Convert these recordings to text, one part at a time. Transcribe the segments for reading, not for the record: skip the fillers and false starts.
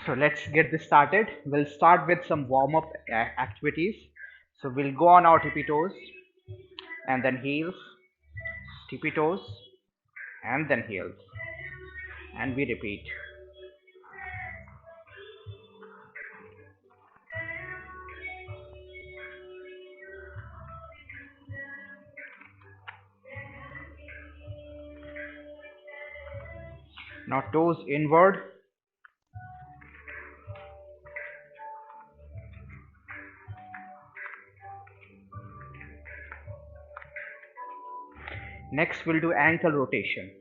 So let's get this started. We'll start with some warm-up activities. So we'll go on our tippy toes and then heels, tippy toes and then heels, and we repeat. Now toes inward. Next we'll do ankle rotation.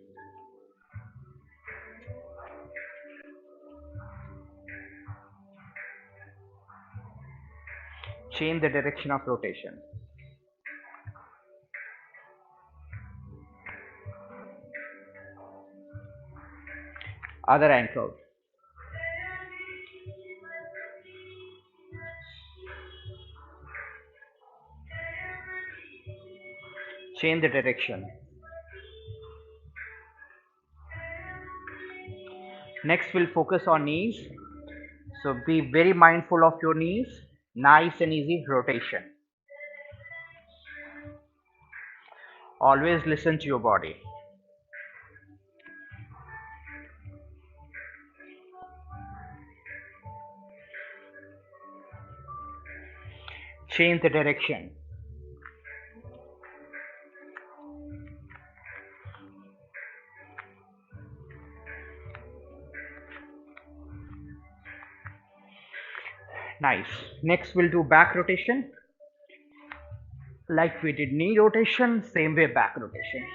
Change the direction of rotation. Other ankle. Change the direction. Next we'll focus on knees. So be very mindful of your knees. Nice and easy rotation. Always listen to your body. Change the direction. Nice. Next we'll do back rotation. Like we did knee rotation, same way back rotation.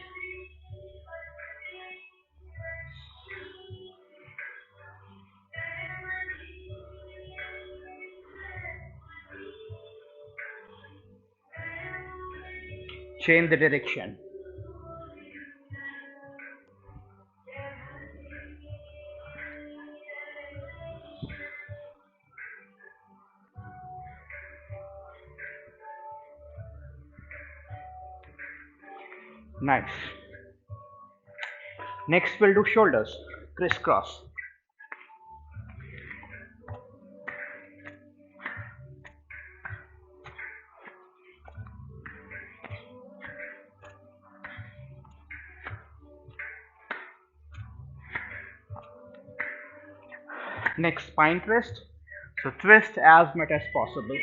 Change the direction. Nice. Next we'll do shoulders, crisscross. Next spine twist. So twist as much as possible.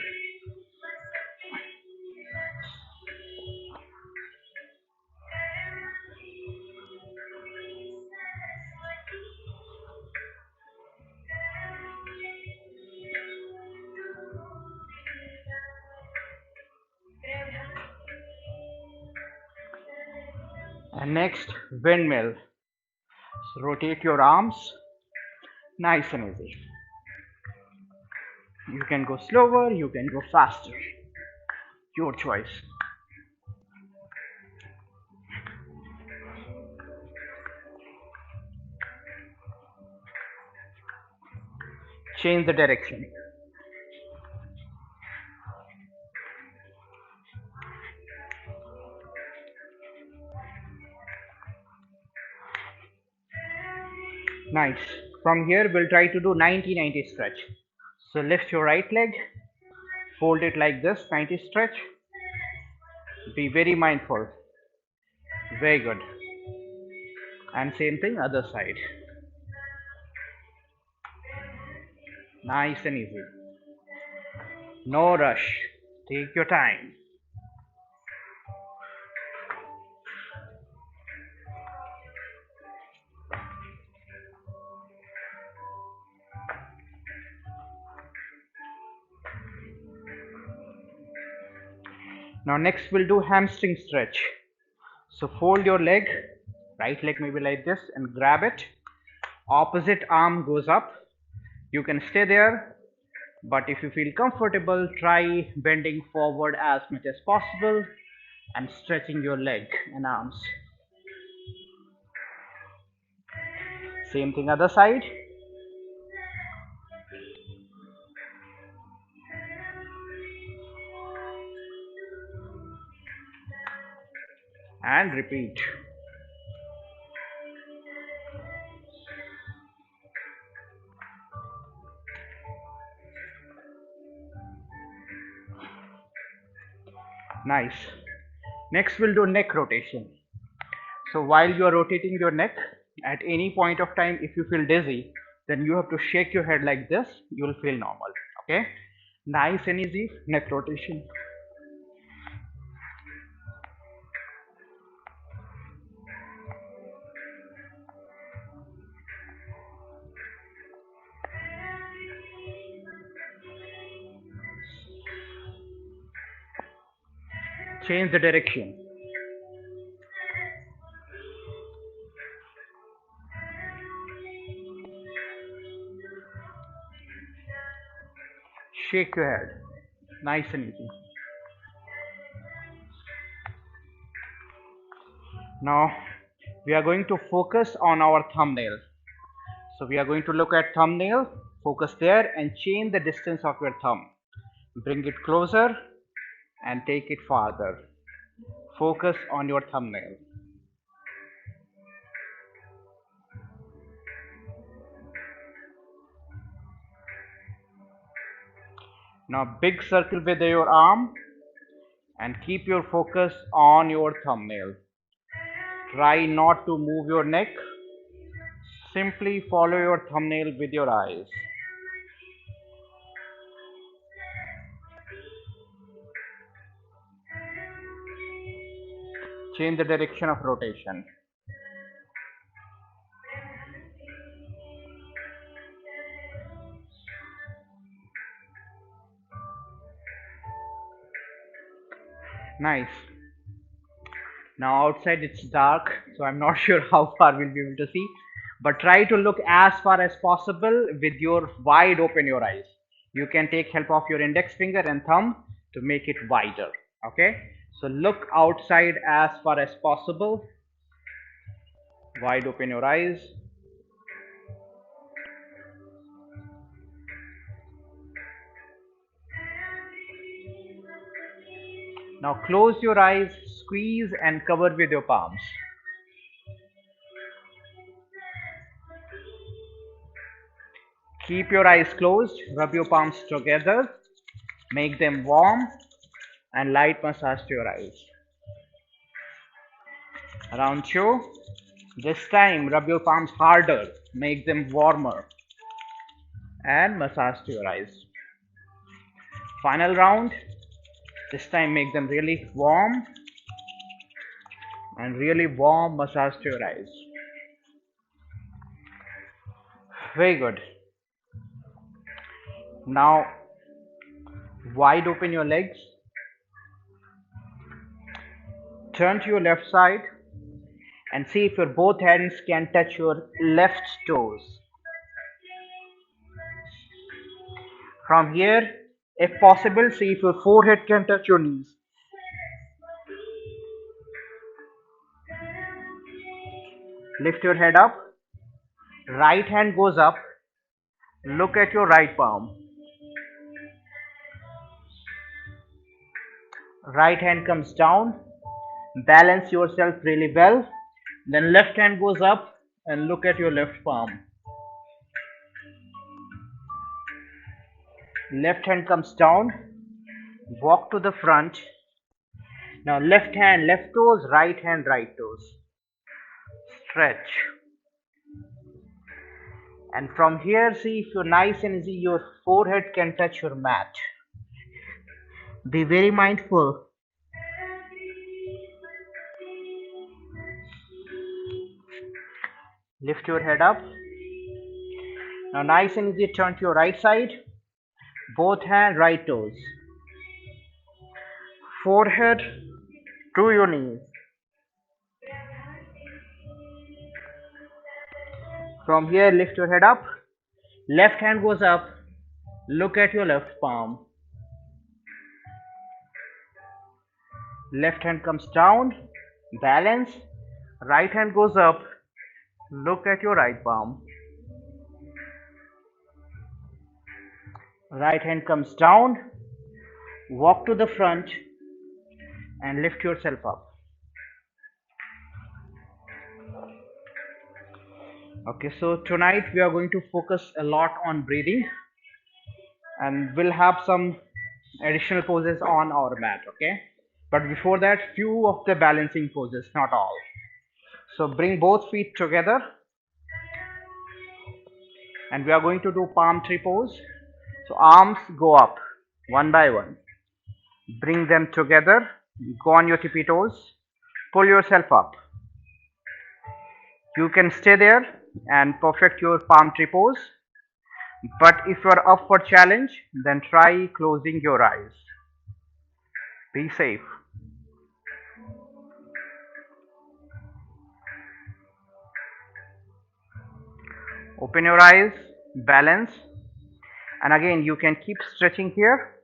And next windmill. So rotate your arms. Nice and easy. You can go slower, you can go faster. Your choice. Change the direction. Nice. From here we'll try to do 90-90 stretch. So lift your right leg, fold it like this, 90 stretch. Be very mindful. Very good. And same thing other side. Nice and easy. No rush. Take your time. Now next we'll do hamstring stretch. So fold your leg, right leg maybe like this, and grab it. Opposite arm goes up. You can stay there, but if you feel comfortable, try bending forward as much as possible and stretching your leg and arms. Same thing other side. And repeat. Nice. Next we'll do neck rotation. So while you are rotating your neck, at any point of time, if you feel dizzy, then you have to shake your head like this. You will feel normal. Okay. Nice and easy neck rotation. Change the direction. Shake your head. Nice and easy. Now we are going to focus on our thumbnail. So we are going to look at thumbnail, focus there and change the distance of your thumb. Bring it closer and take it farther. Focus on your thumbnail. Now big circle with your arm and keep your focus on your thumbnail. Try not to move your neck. Simply follow your thumbnail with your eyes. Change the direction of rotation. Nice. Now outside it's dark, so I'm not sure how far we'll be able to see. But try to look as far as possible with your wide open your eyes. You can take help of your index finger and thumb to make it wider. Okay. So look outside as far as possible. Wide open your eyes. Now close your eyes, squeeze and cover with your palms. Keep your eyes closed, rub your palms together, make them warm and light massage to your eyes. Round 2. This time rub your palms harder, make them warmer and massage to your eyes. Final round. This time make them really warm and really warm massage to your eyes. Very good. Now wide open your legs. Turn to your left side and see if your both hands can touch your left toes. From here, if possible, see if your forehead can touch your knees. Lift your head up. Right hand goes up. Look at your right palm. Right hand comes down. Balance yourself really well. Then left hand goes up and look at your left palm. Left hand comes down. Walk to the front. Now left hand left toes, right hand right toes. Stretch. And from here, see if you're nice and easy, your forehead can touch your mat. Be very mindful. Lift your head up. Now nice and easy, turn to your right side. Both hand right toes. Forehead to your knees. From here, lift your head up. Left hand goes up. Look at your left palm. Left hand comes down. Balance. Right hand goes up. Look at your right palm. Right hand comes down. Walk to the front and lift yourself up. Okay, so tonight we are going to focus a lot on breathing and we'll have some additional poses on our mat. Okay, But before that, few of the balancing poses, not all. So bring both feet together, and we are going to do palm tree pose. So arms go up one by one. Bring them together. Go on your tippy toes. Pull yourself up. You can stay there and perfect your palm tree pose. But if you are up for challenge, then try closing your eyes. Be safe. Open your eyes, balance, and again you can keep stretching here.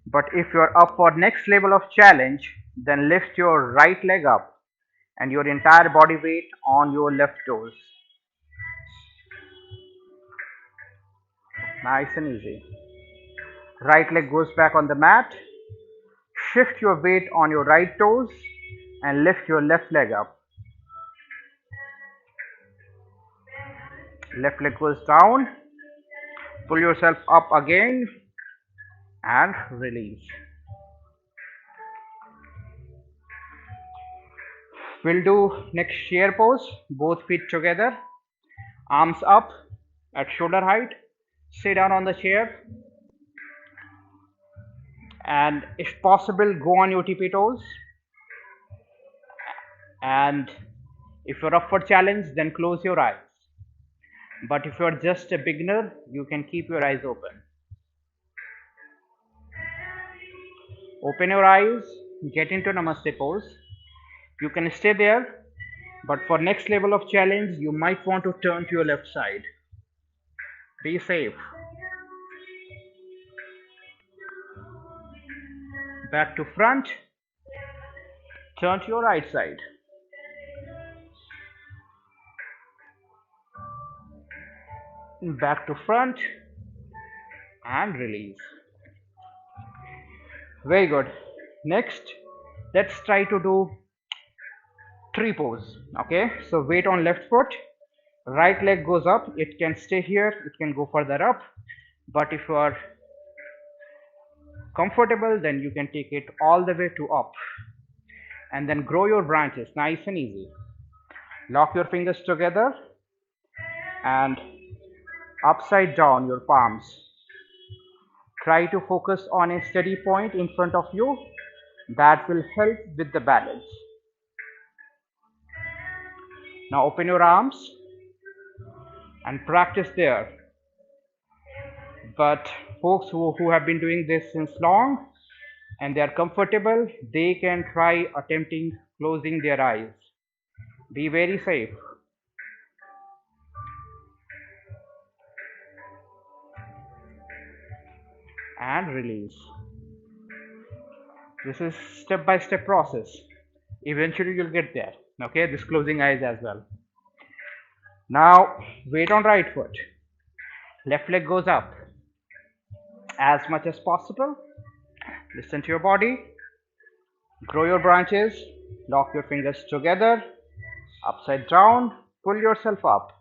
But if you are up for next level of challenge, then lift your right leg up and your entire body weight on your left toes. Nice and easy. Right leg goes back on the mat. Shift your weight on your right toes and lift your left leg up. Left leg goes down. Pull yourself up again and release. We'll do next chair pose. Both feet together. Arms up at shoulder height. Sit down on the chair. And if possible, go on your tippy toes. And if you're up for challenge, then close your eyes. But if you're just a beginner, you can keep your eyes open. Open your eyes, get into Namaste pose. You can stay there, but for next level of challenge, you might want to turn to your left side. Be safe. Back to front. Turn to your right side. Back to front and release. Very good. Next, let's try to do tree pose. Okay, so weight on left foot, right leg goes up. It can stay here, it can go further up, but if you are comfortable, then you can take it all the way to up, and then grow your branches. Nice and easy. Lock your fingers together and upside down your palms. Try to focus on a steady point in front of you. That will help with the balance. Now open your arms and practice there. But folks who have been doing this since long and they are comfortable, they can try attempting closing their eyes. Be very safe. And release. This is step-by-step process. Eventually you'll get there. Okay, this closing eyes as well. Now weight on right foot. Left leg goes up as much as possible. Listen to your body. Grow your branches. Lock your fingers together. Upside down. Pull yourself up.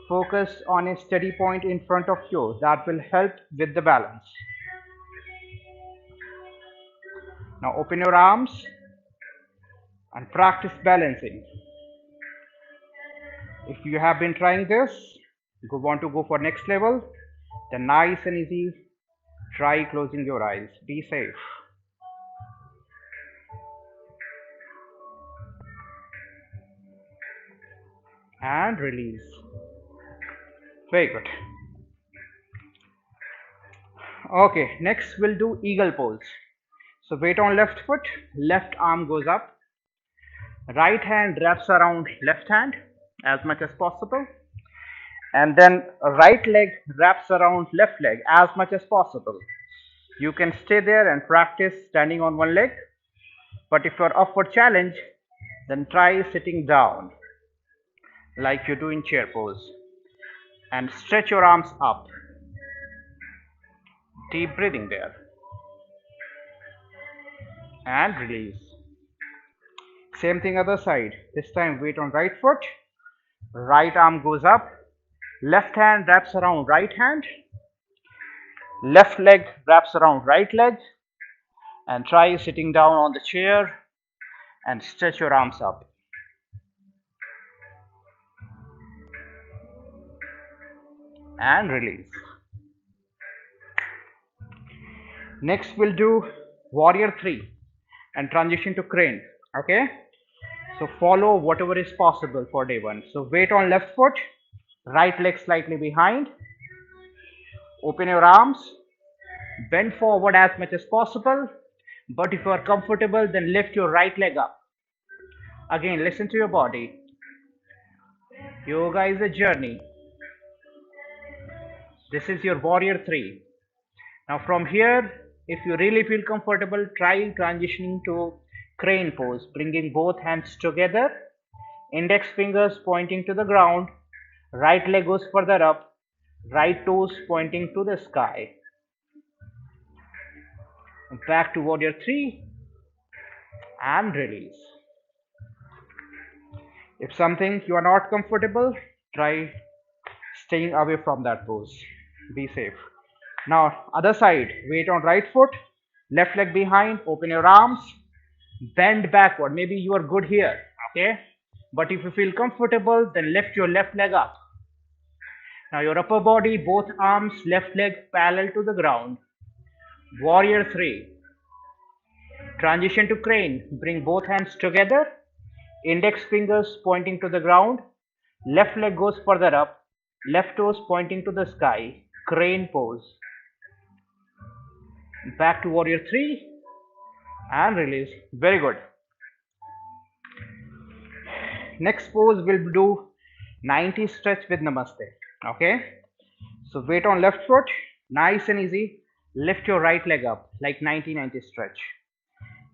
Focus on a steady point in front of you. That will help with the balance. Now open your arms and practice balancing. If you have been trying this, you want to go for next level, then nice and easy, try closing your eyes. Be safe. And release. Very good. Okay, next we'll do eagle pose. So weight on left foot, left arm goes up, right hand wraps around left hand as much as possible, and then right leg wraps around left leg as much as possible. You can stay there and practice standing on one leg, but if you're up for challenge, then try sitting down like you do in chair pose and stretch your arms up. Deep breathing there. And release. Same thing other side. This time weight on right foot. Right arm goes up. Left hand wraps around right hand. Left leg wraps around right leg. And try sitting down on the chair and stretch your arms up. And release. Next we'll do warrior 3 and transition to crane. Okay, so follow whatever is possible for day 1. So weight on left foot, right leg slightly behind, open your arms, bend forward as much as possible, but if you are comfortable then lift your right leg up. Again, listen to your body. Yoga is a journey. This is your warrior 3. Now from here, if you really feel comfortable, try transitioning to crane pose, bringing both hands together, index fingers pointing to the ground, right leg goes further up, right toes pointing to the sky. Back to warrior 3 and release. If something you are not comfortable, try staying away from that pose. Be safe. Now other side, weight on right foot, left leg behind, open your arms, bend backward. Maybe you are good here, okay, but if you feel comfortable then lift your left leg up. Now your upper body, both arms, left leg parallel to the ground. Warrior 3. Transition to crane. Bring both hands together, index fingers pointing to the ground, left leg goes further up, left toes pointing to the sky. Crane pose. Back to warrior 3 and release. Very good. Next pose we'll do 90 stretch with namaste. Okay, so weight on left foot, nice and easy. Lift your right leg up like 90 stretch.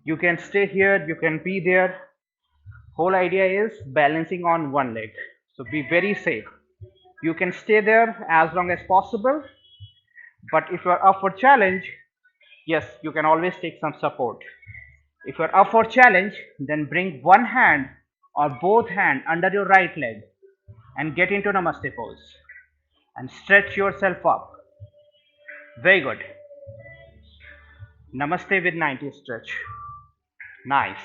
You can stay here, you can be there. Whole idea is balancing on one leg, so be very safe. You can stay there as long as possible, but if you are up for challenge, yes, you can always take some support. If you are up for challenge, then bring one hand or both hand under your right leg and get into namaste pose and stretch yourself up. Very good. Namaste with 90 stretch. Nice.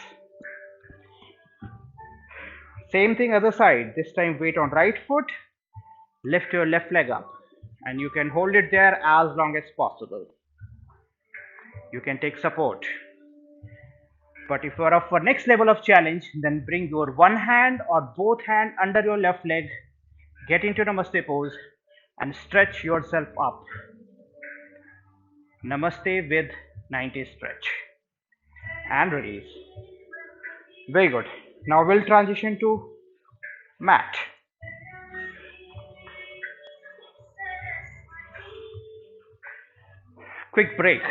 Same thing other side. This time weight on right foot, lift your left leg up and you can hold it there as long as possible. You can take support. But if you are up for next level of challenge, then bring your one hand or both hand under your left leg, get into namaste pose and stretch yourself up. Namaste with 90 stretch and release. Very good. Now we'll transition to mat. Quick break.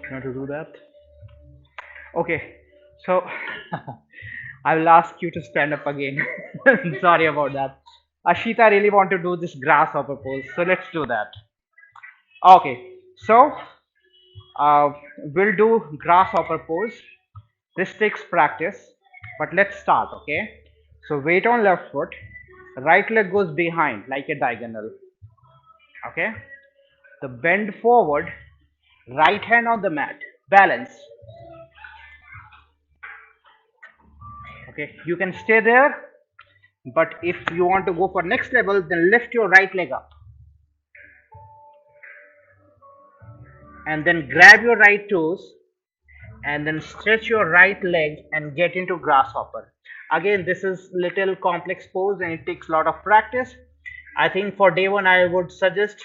You want to do that? Okay, so I will ask you to stand up again. Sorry about that. Ashita really want to do this grasshopper pose, so let's do that. Okay, so we'll do grasshopper pose. This takes practice, but let's start. Okay, so weight on left foot, right leg goes behind like a diagonal. Okay, the bend forward, right hand on the mat, balance. Okay, you can stay there, but if you want to go for next level, then lift your right leg up and then grab your right toes and then stretch your right leg and get into grasshopper. Again, this is little complex pose and it takes a lot of practice. I think for day 1 I would suggest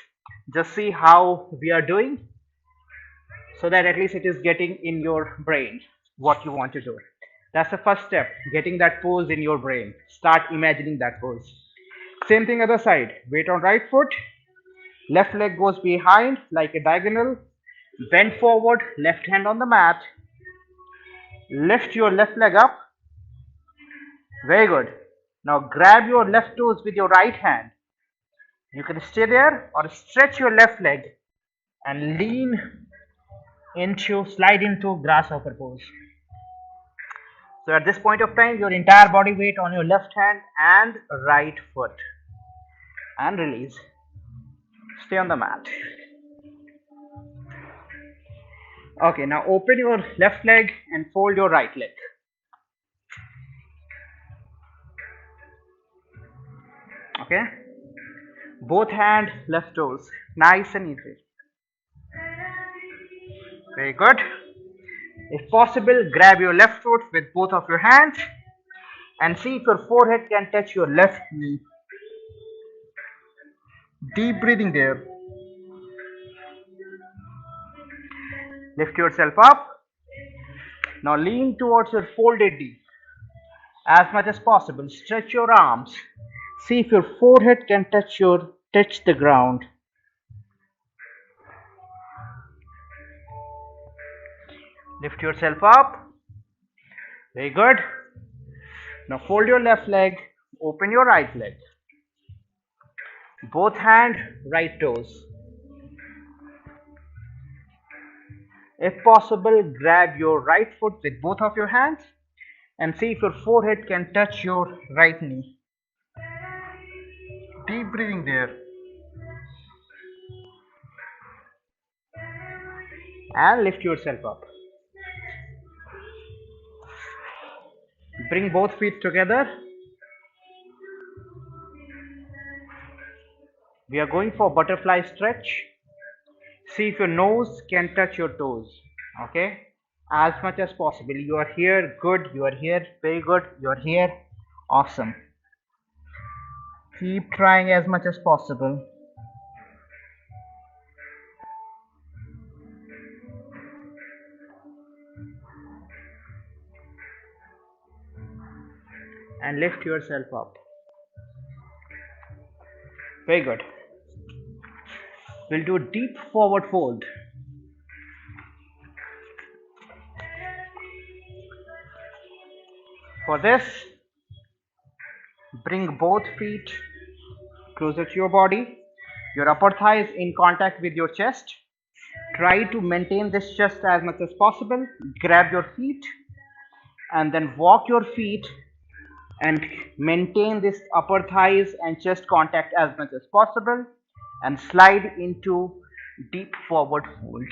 just see how we are doing, so that at least it is getting in your brain what you want to do. That's the first step, getting that pose in your brain. Start imagining that pose. Same thing other side. Weight on right foot, left leg goes behind like a diagonal, Bend forward, left hand on the mat. Lift your left leg up. Very good. Now grab your left toes with your right hand. You can stay there or stretch your left leg and slide into grasshopper pose. So at this point of time, your entire body weight on your left hand and right foot. And release. Stay on the mat. Okay, now open your left leg and fold your right leg. Okay, both hand, left toes, nice and easy. Very good. If possible, grab your left foot with both of your hands and see if your forehead can touch your left knee. Deep breathing there. Lift yourself up. Now lean towards your folded knee as much as possible. Stretch your arms. See if your forehead can touch the ground. Lift yourself up. Very good. Now fold your left leg. Open your right leg. Both hand, right toes. If possible, grab your right foot with both of your hands and see if your forehead can touch your right knee. Deep breathing there. And lift yourself up. Bring both feet together. We are going for butterfly stretch. See if your nose can touch your toes. Okay, as much as possible. You are here, good. You are here, very good. You are here, awesome. Keep trying as much as possible. And lift yourself up. Very good. We'll do a deep forward fold. For this, bring both feet closer to your body. Your upper thigh is in contact with your chest. Try to maintain this chest as much as possible. Grab your feet and then walk your feet and maintain this upper thighs and chest contact as much as possible and slide into deep forward fold.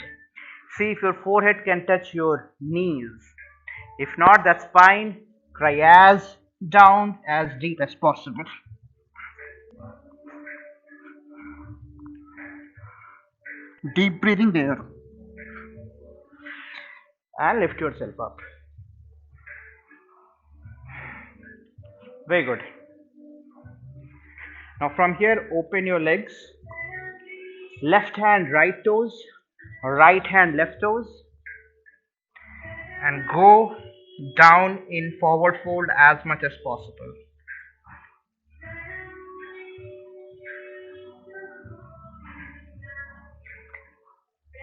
See if your forehead can touch your knees. If not, that's fine. Try as down as deep as possible. Deep breathing there. And lift yourself up. Very good. Now from here, open your legs. Left hand, right toes. Right hand, left toes. And go down in forward fold as much as possible.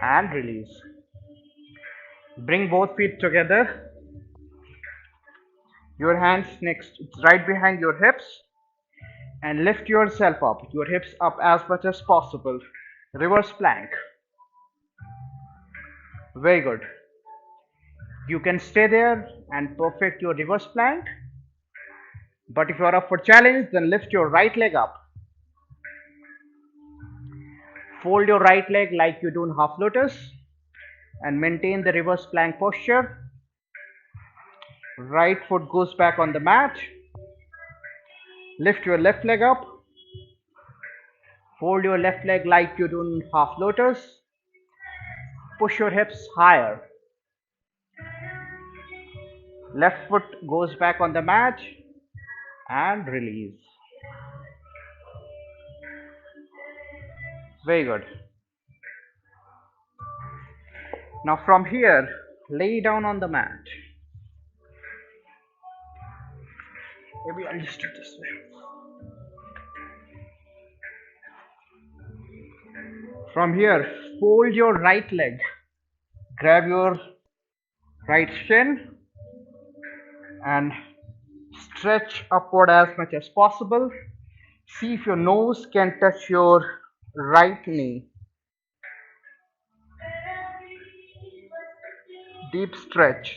And release. Bring both feet together. Your hands right behind your hips. And lift yourself up. Your hips up as much as possible. Reverse plank. Very good. You can stay there and perfect your reverse plank. But if you are up for challenge, then lift your right leg up. Fold your right leg like you do in half lotus and maintain the reverse plank posture. Right foot goes back on the mat. Lift your left leg up. Fold your left leg like you do in half lotus. Push your hips higher. Left foot goes back on the mat and release. Very good. Now from here, lay down on the mat. Maybe I'll just do it this way. From here, fold your right leg Grab your right shin and stretch upward as much as possible. See if your nose can touch your right knee. Deep stretch.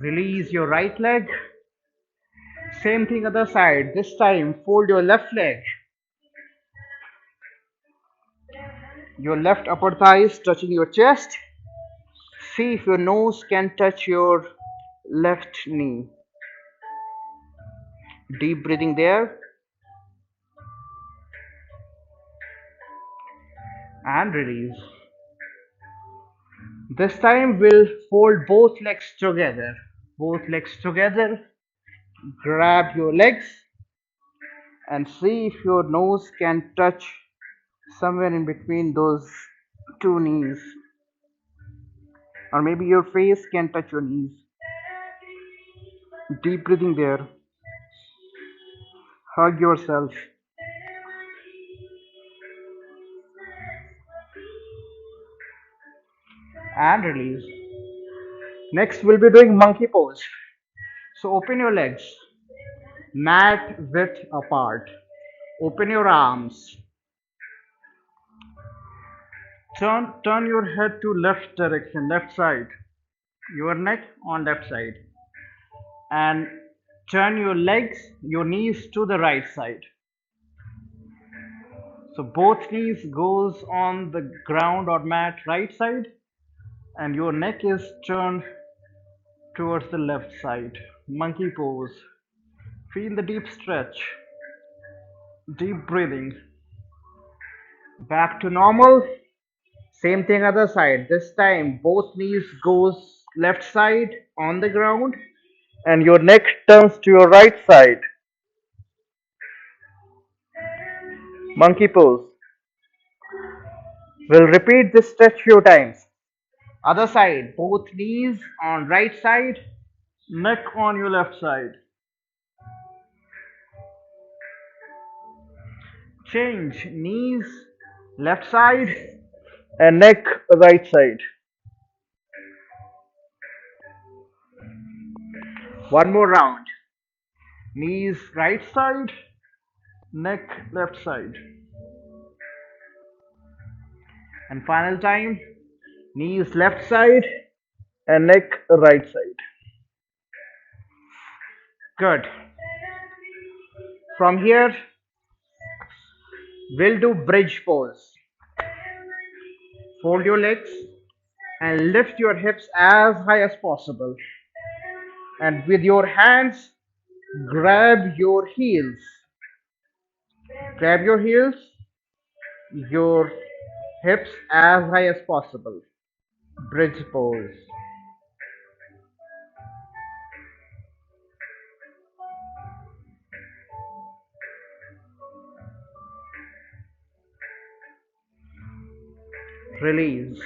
Release your right leg. Same thing other side. This time fold your left leg. Your left upper thigh is touching your chest. See if your nose can touch your left knee. Deep breathing there. And release. This time we'll fold both legs together. Both legs together. Grab your legs and see if your nose can touch somewhere in between those two knees. Or maybe your face can touch your knees. Deep breathing there. Hug yourself. And release. Next we'll be doing monkey pose. So open your legs. Mat width apart. Open your arms. Turn your head to left direction, left side. Your neck on left side. And turn your legs, your knees to the right side. So both knees goes on the ground or mat right side and your neck is turned towards the left side. Monkey pose. Feel the deep stretch. Deep breathing. Back to normal. Same thing other side. This time both knees goes left side on the ground and your neck turns to your right side. Monkey pose. We'll repeat this stretch few times. Other side, both knees on right side, neck on your left side. Change, knees left side and neck right side. One more round. Knees right side, neck left side. And final time, knees left side and neck right side. Good. From here, we'll do bridge pose. Fold your legs and lift your hips as high as possible. And with your hands, grab your heels. Grab your heels, your hips as high as possible. Bridge pose. Release.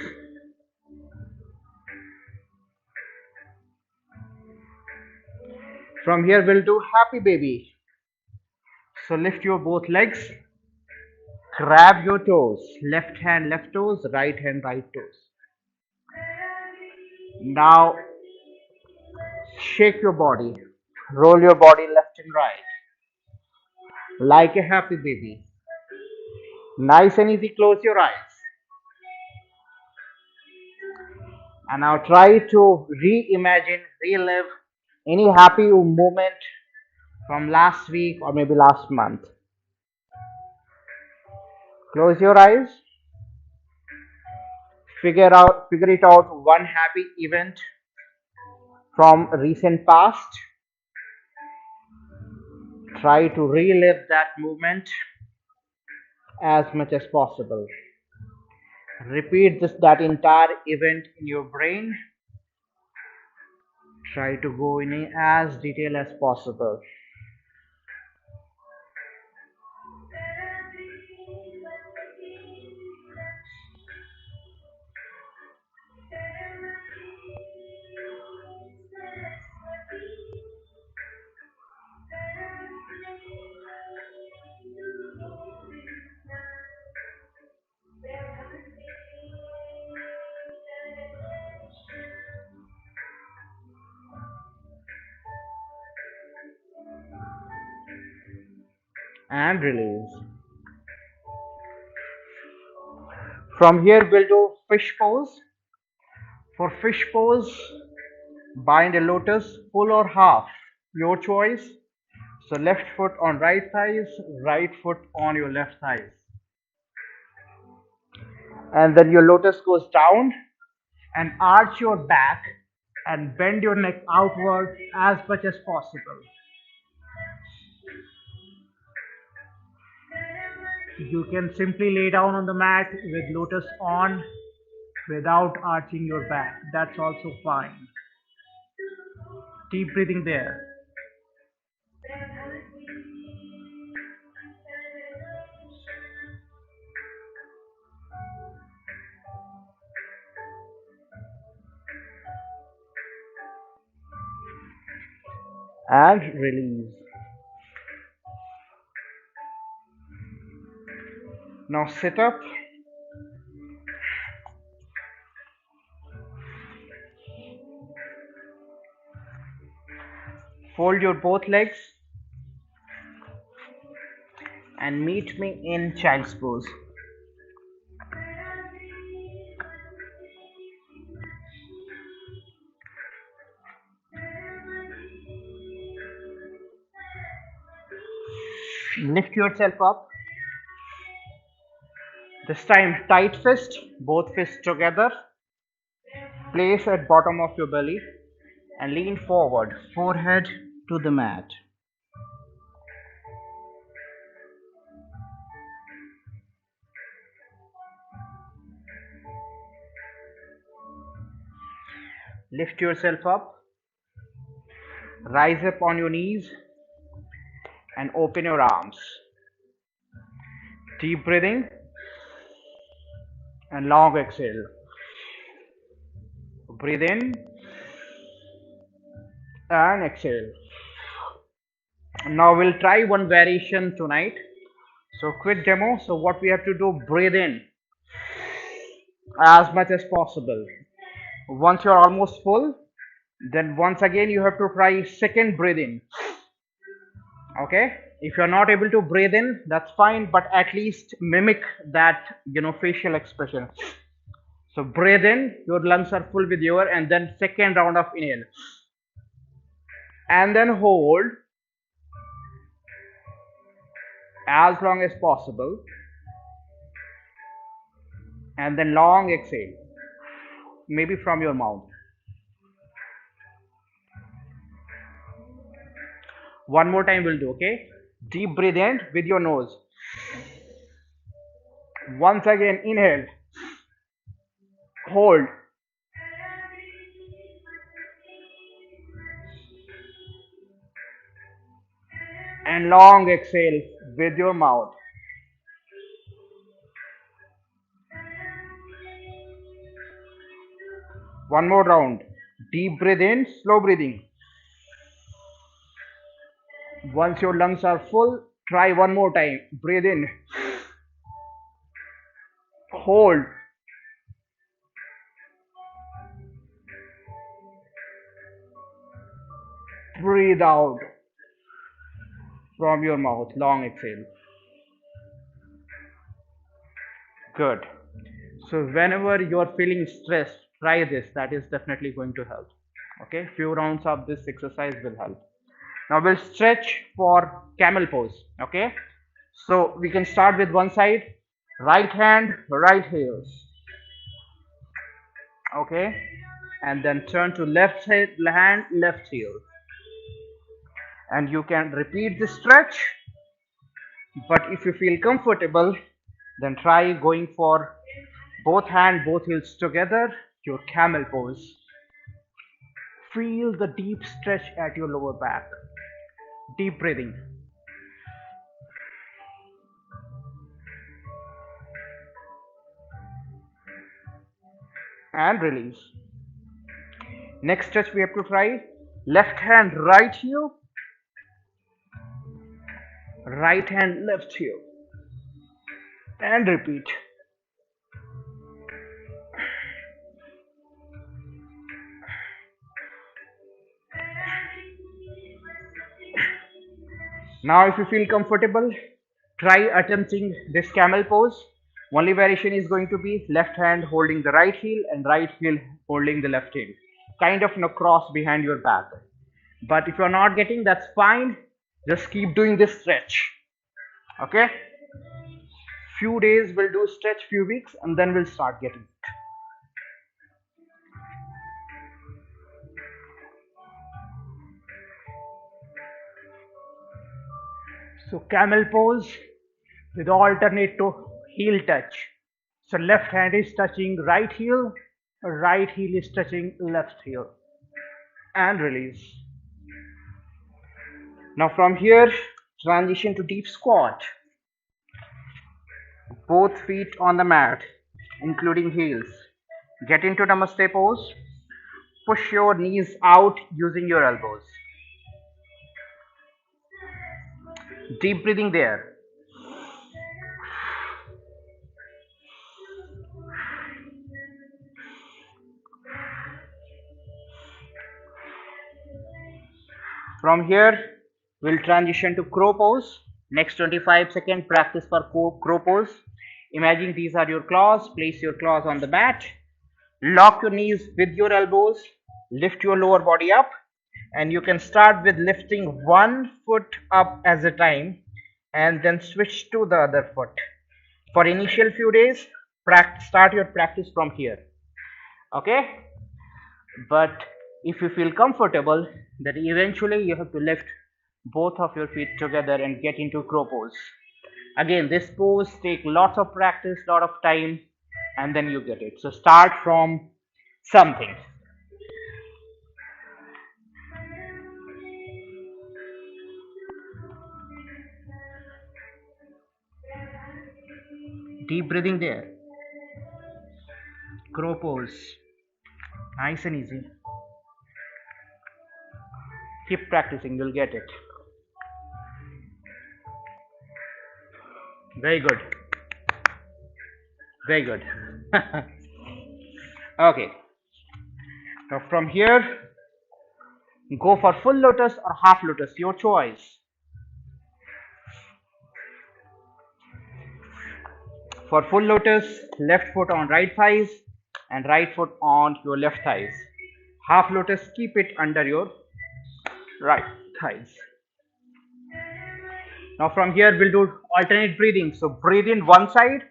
From here we'll do happy baby. So lift your both legs, grab your toes, left hand left toes, right hand right toes. Now shake your body, roll your body left and right like a happy baby. Nice and easy, close your eyes. And now try to reimagine, relive any happy moment from last week or maybe last month. Close your eyes. Figure it out one happy event from recent past. Try to relive that moment as much as possible. Repeat that entire event in your brain. Try to go in as detail as possible. and release. From here we'll do fish pose. For fish pose, bind a lotus full or half, your choice. So left foot on right thighs, right foot on your left thighs. And then your lotus goes down and arch your back and bend your neck outward as much as possible. You can simply lay down on the mat with lotus on without arching your back. That's also fine. Deep breathing there. And release. Now sit up. Fold your both legs and meet me in child's pose. Lift yourself up. This time tight fist, both fists together. Place at bottom of your belly and lean forward, forehead to the mat. Lift yourself up. Rise up on your knees and open your arms. Deep breathing and long exhale. Breathe in and exhale. Now we'll try one variation tonight. So quick demo. So what we have to do, breathe in as much as possible. Once you're almost full, then once again you have to try second breathe in. Okay, if you're not able to breathe in, that's fine, but at least mimic that, facial expression. So breathe in, your lungs are full with your, and then second round of inhale, and then hold as long as possible, and then long exhale, maybe from your mouth. One more time we'll do, okay? Deep breathe in with your nose. Once again, inhale, hold, and long exhale with your mouth. One more round. Deep breathe in, slow breathing. Once your lungs are full, try one more time. Breathe in, hold, breathe out from your mouth, long exhale. Good. So whenever you are feeling stressed, try this. That is definitely going to help. Okay, few rounds of this exercise will help. Now we'll stretch for camel pose. Okay, so we can start with one side, right hand, right heels. Okay, and then turn to left hand, left heel, and you can repeat the stretch. But if you feel comfortable, then try going for both hand, both heels together, your camel pose. Feel the deep stretch at your lower back. Deep breathing. And release. Next stretch we have to try. Left hand, right heel. Right hand, left heel. And repeat. Now if you feel comfortable, Try attempting this camel pose. Only variation is going to be left hand holding the right heel and right heel holding the left heel. Kind of cross behind your back. But if you're not getting, that's fine. Just keep doing this stretch. Okay? Few days we'll do stretch, few weeks, and then we'll start getting it. So camel pose with alternate to heel touch. So left hand is touching right heel is touching left heel, and release. Now from here, transition to deep squat. Both feet on the mat, including heels. Get into Namaste pose. Push your knees out using your elbows. Deep breathing there. From here, we'll transition to crow pose. Next 25-second practice for crow pose. Imagine these are your claws. Place your claws on the mat. Lock your knees with your elbows. Lift your lower body up. And you can start with lifting one foot up at a time and then switch to the other foot. For initial few days, start your practice from here. Okay? But if you feel comfortable, then eventually you have to lift both of your feet together and get into crow pose. Again, this pose takes lots of practice, lot of time, and then you get it. So start from something. Deep breathing there. Crow pose. Nice and easy. Keep practicing, you'll get it. Very good. Very good. Okay. Now from here, go for full lotus or half lotus, your choice. For full lotus, left foot on right thighs and right foot on your left thighs. Half lotus, keep it under your right thighs. Now from here we'll do alternate breathing. So breathe in one side,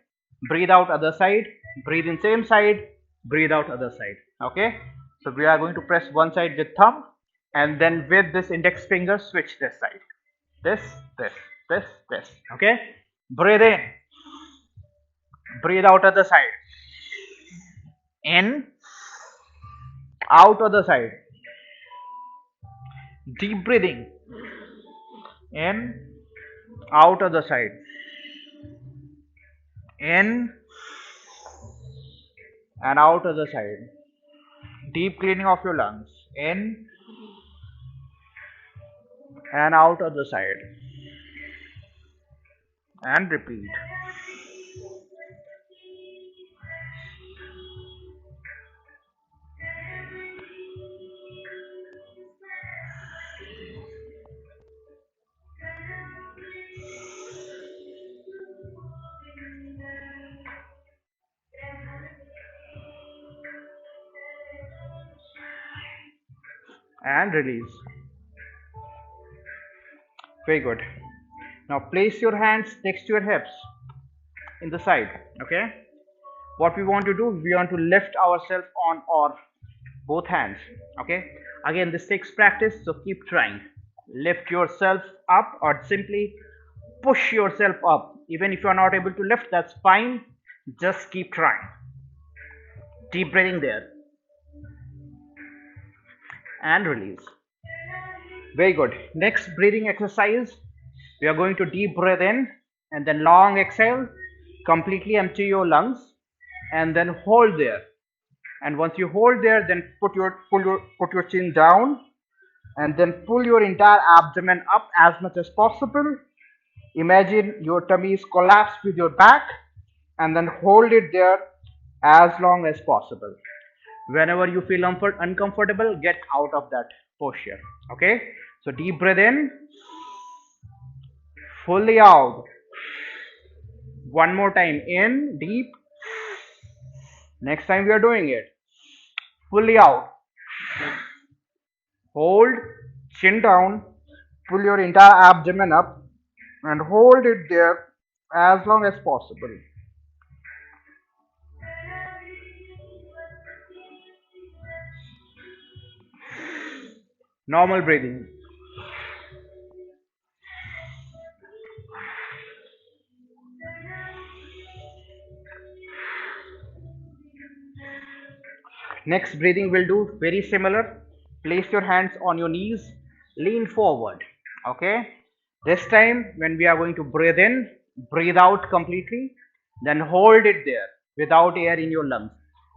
breathe out other side, breathe in same side, breathe out other side. Okay? So we are going to press one side with thumb and then with this index finger switch this side. This. Okay? Breathe in. Breathe out other side. In. Out other side. Deep breathing. In. Out other side. In. And out other side. Deep cleaning of your lungs. In. And out other side. And repeat. And release. Very good. Now place your hands next to your hips in the side. Okay? What we want to do, we want to lift ourselves on our both hands. Okay? Again, this takes practice, so keep trying. Lift yourself up or simply push yourself up. Even if you are not able to lift, that's fine. Just keep trying. Deep breathing there. And release. Very good. Next breathing exercise, we are going to deep breathe in and then long exhale. Completely empty your lungs and then hold there. And once you hold there, then put your chin down and then pull your entire abdomen up as much as possible. Imagine your tummy is collapsed with your back and then hold it there as long as possible. Whenever you feel uncomfortable, get out of that posture. Okay? So deep breath in, fully out, One more time. In, deep. Next time we are doing it. Fully out. Hold, chin down. Pull your entire abdomen up and hold it there as long as possible. Normal breathing. Next breathing will do very similar. Place your hands on your knees, lean forward. Okay. This time when we are going to breathe in, breathe out completely, then hold it there without air in your lungs.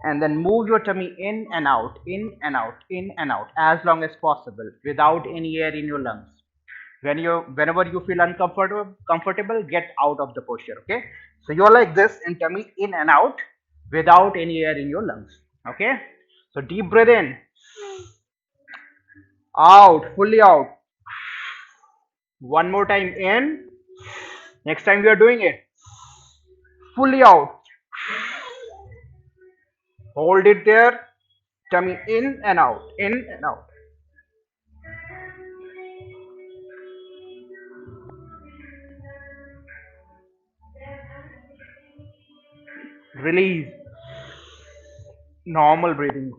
And then move your tummy in and out, in and out, in and out as long as possible without any air in your lungs. Whenever you feel comfortable, get out of the posture. Okay. So you're like this in tummy in and out without any air in your lungs. Okay. So deep breath in, out, fully out. One more time in. Next time we are doing it. Fully out. Hold it there. Tummy in and out, in and out. Release. Normal breathing.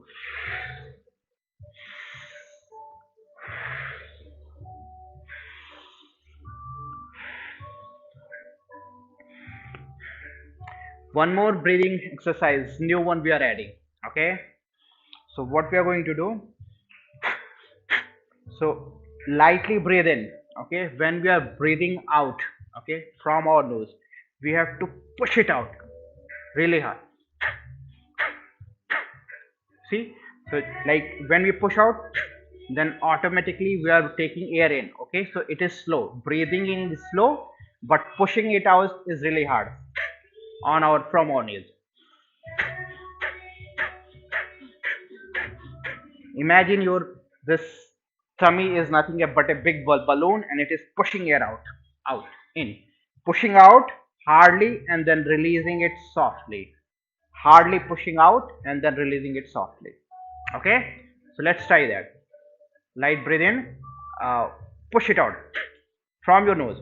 One more breathing exercise, new one we are adding. Okay. So what we are going to do, so lightly breathe in. Okay. When we are breathing out, okay, from our nose, we have to push it out really hard. See, so like when we push out, then automatically we are taking air in. Okay, so it is slow. Breathing in is slow, but pushing it out is really hard on our from our knees. Imagine your this tummy is nothing but a big balloon, and it is pushing air out, in, pushing out hardly, and then releasing it softly. Hardly pushing out and then releasing it softly. Okay, so let's try that. Light breathe in, push it out from your nose.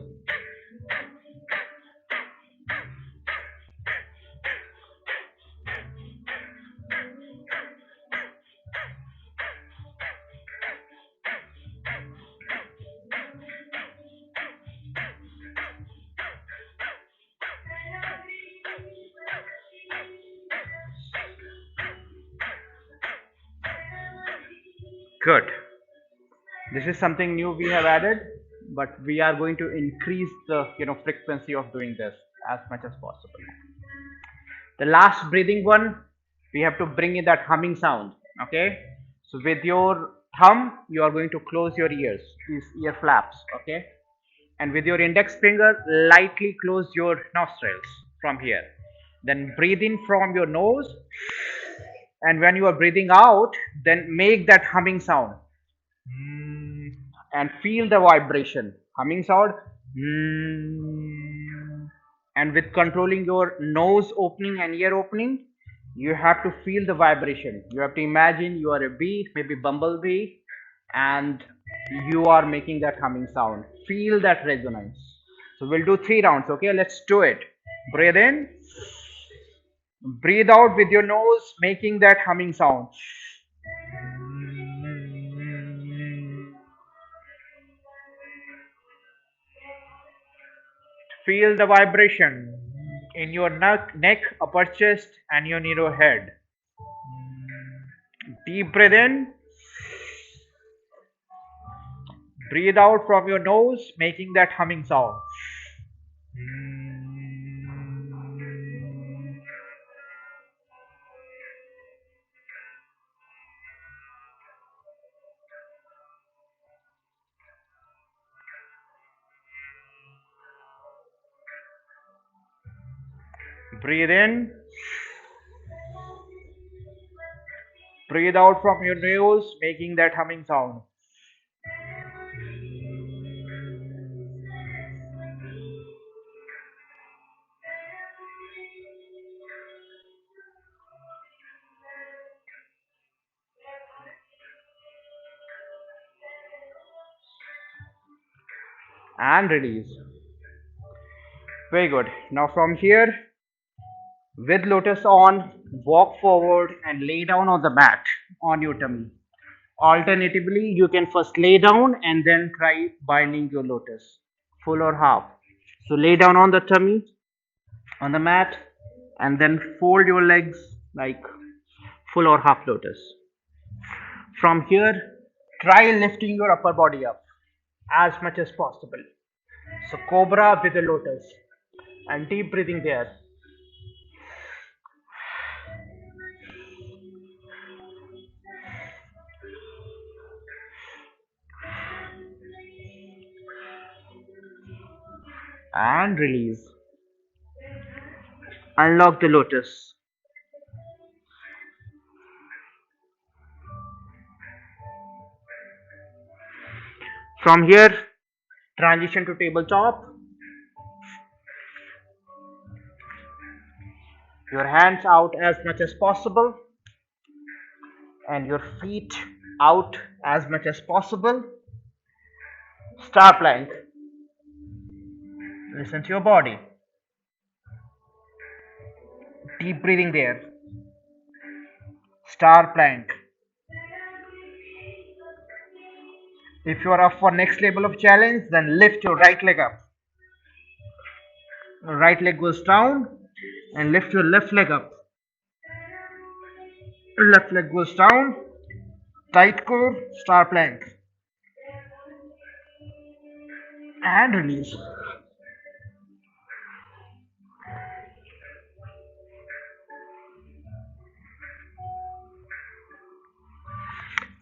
Good. This is something new we have added, but we are going to increase the frequency of doing this as much as possible. The last breathing one, we have to bring in that humming sound. Okay, so with your thumb you are going to close your ears, these ear flaps. Okay, and with your index finger lightly close your nostrils from here, then breathe in from your nose, and when you are breathing out, then make that humming sound. And feel the vibration, humming sound. And with controlling your nose opening and ear opening, you have to feel the vibration. You have to imagine you are a bee, maybe bumblebee, and you are making that humming sound. Feel that resonance. So we'll do 3 rounds. Okay, let's do it. Breathe in, breathe out with your nose, making that humming sound. Feel the vibration in your neck, upper chest, and your narrow head. Deep breath in. Breathe out from your nose, making that humming sound. Breathe in. Breathe out from your nose, making that humming sound. and release. Very good. Now from here, with lotus on, walk forward and lay down on the mat on your tummy. Alternatively, you can first lay down and then try binding your lotus, full or half. So lay down on the tummy, on the mat, and then fold your legs like full or half lotus. From here, try lifting your upper body up as much as possible. So Cobra with the lotus and deep breathing there. And release. Unlock the lotus. From here, transition to tabletop. Your hands out as much as possible and your feet out as much as possible. Star plank. Listen to your body. Deep breathing there. Star plank. If you are up for next level of challenge, then lift your right leg up. Right leg goes down and lift your left leg up. Left leg goes down. Tight core, star plank. And release.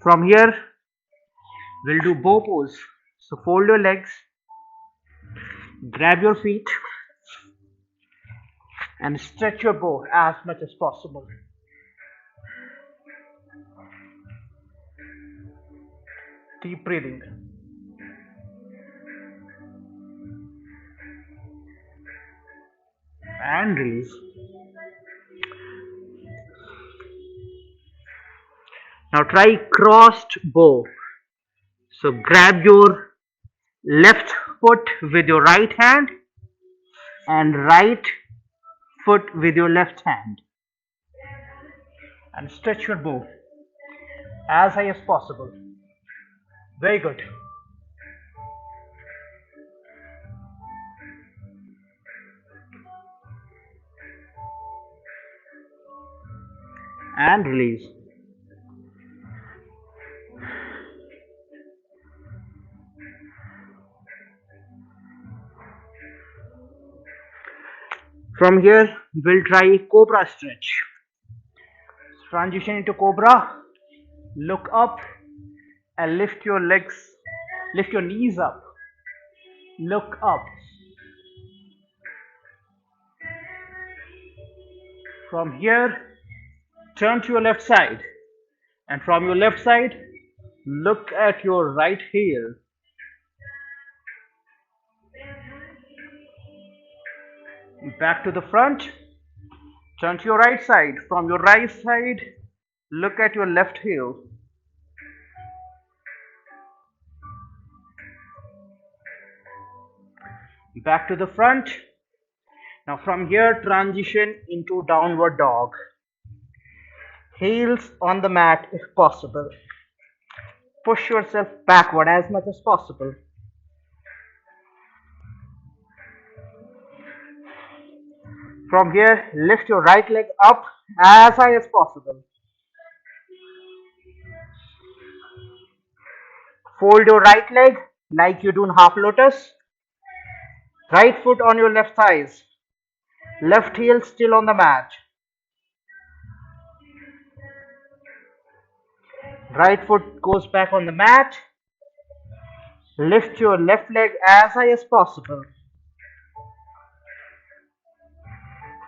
From here, we'll do bow pose. So fold your legs, grab your feet, and stretch your bow as much as possible. Deep breathing. And release. Now try crossed bow. So grab your left foot with your right hand and right foot with your left hand. And stretch your bow as high as possible. Very good. And release. From here, we'll try Cobra stretch. Transition into Cobra. Look up and lift your legs, lift your knees up. Look up. From here, turn to your left side. And from your left side, look at your right heel. Back to the front. Turn to your right side. From your right side, look at your left heel. Back to the front. Now from here, transition into downward dog. Heels on the mat if possible. Push yourself backward as much as possible. From here, lift your right leg up as high as possible. Fold your right leg like you do in half lotus. Right foot on your left thighs. Left heel still on the mat. Right foot goes back on the mat. Lift your left leg as high as possible.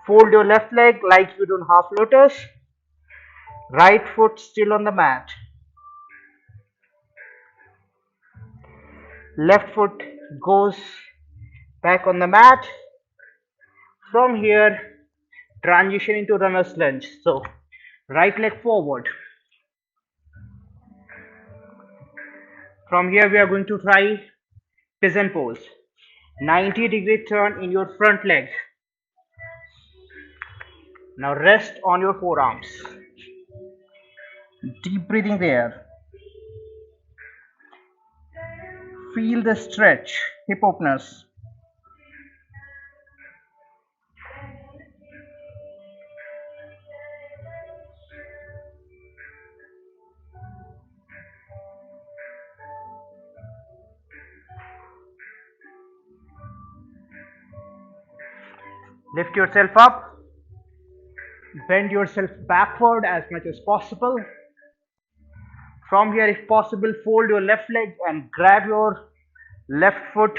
Fold your left leg like you do in half lotus. Right foot still on the mat. Left foot goes back on the mat. From here, transition into runner's lunge. So, right leg forward. From here, we are going to try Pigeon pose. 90-degree turn in your front leg. Now rest on your forearms. Deep breathing there. Feel the stretch, hip openers. Lift yourself up. Bend yourself backward as much as possible. From here, if possible, fold your left leg and grab your left foot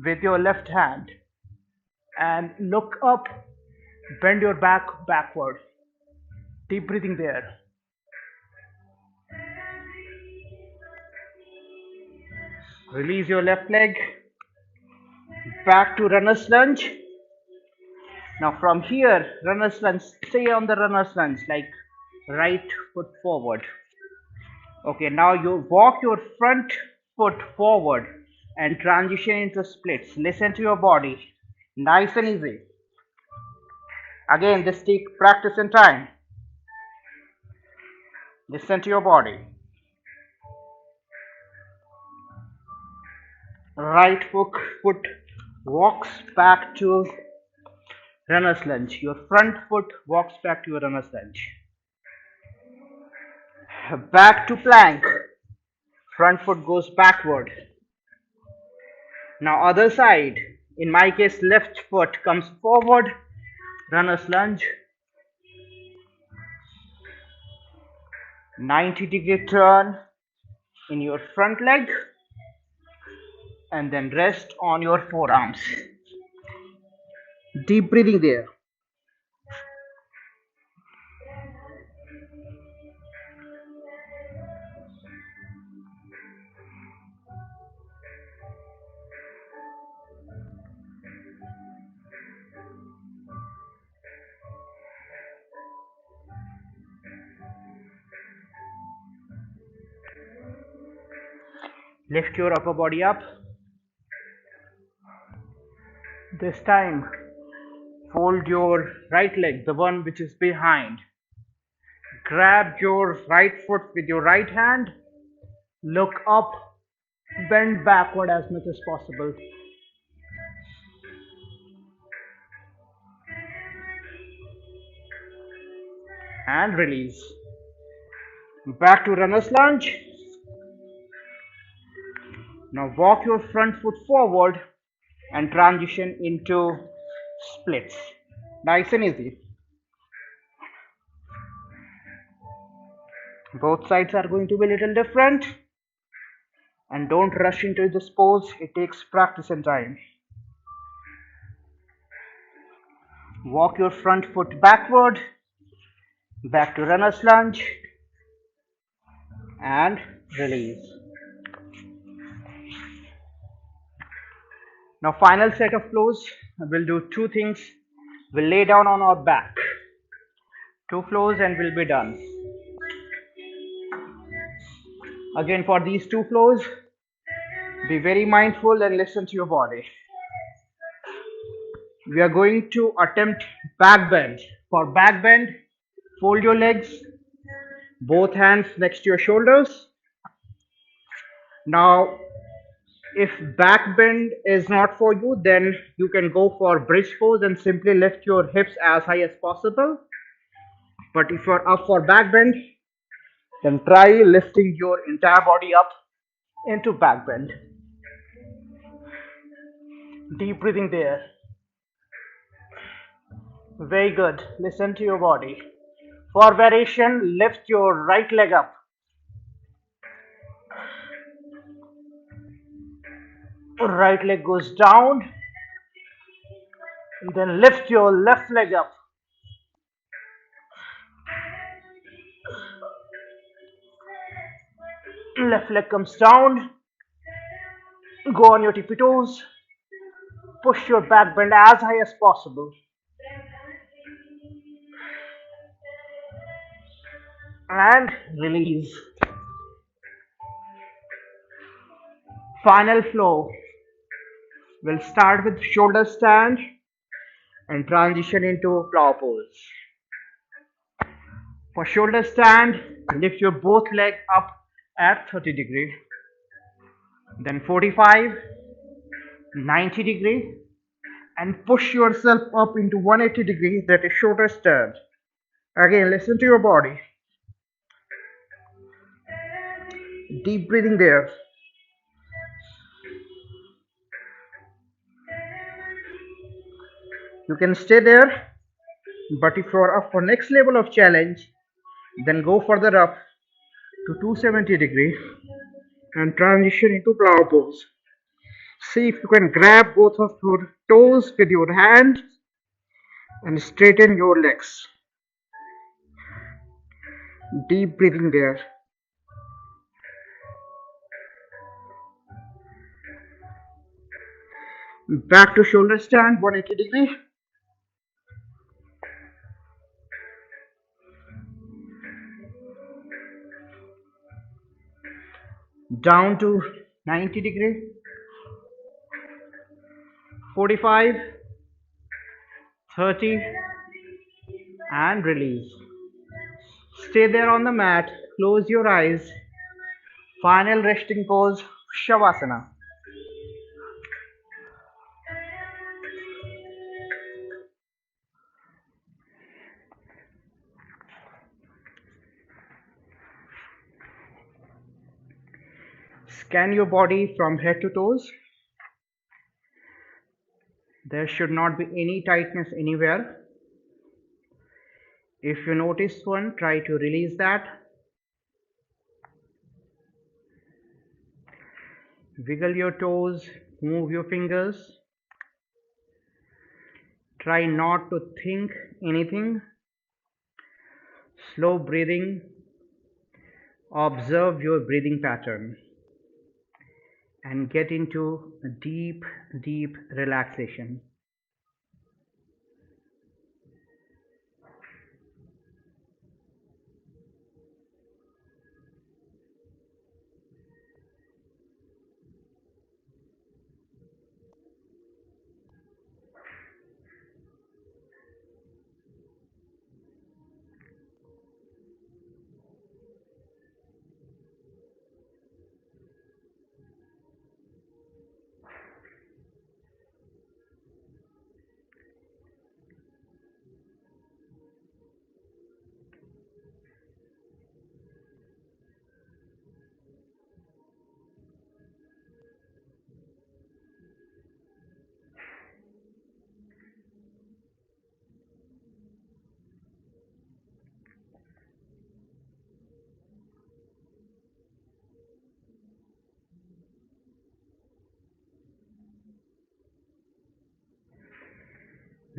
with your left hand. And look up, bend your back backward. Deep breathing there. Release your left leg. Back to runner's lunge. Now from here, runner's lunge, stay on the runner's lunge, like right foot forward. Okay, now you walk your front foot forward and transition into splits. Listen to your body. Nice and easy. Again, this takes practice and time. Listen to your body. Right foot walks back to runner's lunge. Your front foot walks back to your runner's lunge. Back to plank. Front foot goes backward. Now other side. In my case, left foot comes forward. Runner's lunge. 90-degree turn in your front leg. And then rest on your forearms. Deep breathing there. Lift your upper body up. This time, fold your right leg, the one which is behind. Grab your right foot with your right hand. Look up, bend backward as much as possible. And release. Back to runner's lunge. Now walk your front foot forward and transition into splits. Nice and easy. Both sides are going to be a little different. And don't rush into this pose. It takes practice and time. Walk your front foot backward. Back to runner's lunge. And release. Now final set of flows, we'll do two things. We'll lay down on our back. 2 flows and we'll be done. Again, for these 2 flows, be very mindful and listen to your body. We are going to attempt back bend. For back bend, fold your legs, both hands next to your shoulders. Now, if back bend is not for you, then you can go for bridge pose and simply lift your hips as high as possible. But if you're up for back bend, then try lifting your entire body up into back bend. Deep breathing there. Very good. Listen to your body. For variation, lift your right leg up. Right leg goes down. And then lift your left leg up. Left leg comes down. Go on your tippy toes. Push your back bend as high as possible. And release. Final flow. We'll start with shoulder stand and transition into plow pose. For shoulder stand, lift your both leg up at 30 degree, then 45, 90 degree, and push yourself up into 180 degree, that is shoulder stand. Again, listen to your body. Deep breathing there. You can stay there, but if you're up for next level of challenge, then go further up to 270 degree and transition into plow pose. See if you can grab both of your toes with your hand and straighten your legs. Deep breathing there. Back to shoulder stand, 180 degree. Down to 90 degree. 45, 30, and release. Stay there on the mat, close your eyes. Final resting pose, Savasana. Scan your body from head to toes. There should not be any tightness anywhere. If you notice one, try to release that. Wiggle your toes, move your fingers. Try not to think anything. Slow breathing. Observe your breathing pattern and get into a deep, deep relaxation.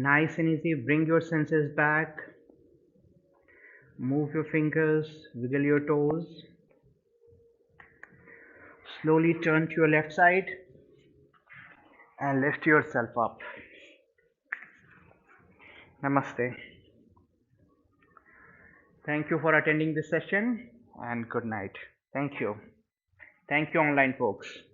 Nice and easy, bring your senses back. Move your fingers, wiggle your toes. Slowly turn to your left side and lift yourself up. Namaste. Thank you for attending this session and good night. Thank you. Thank you, online folks.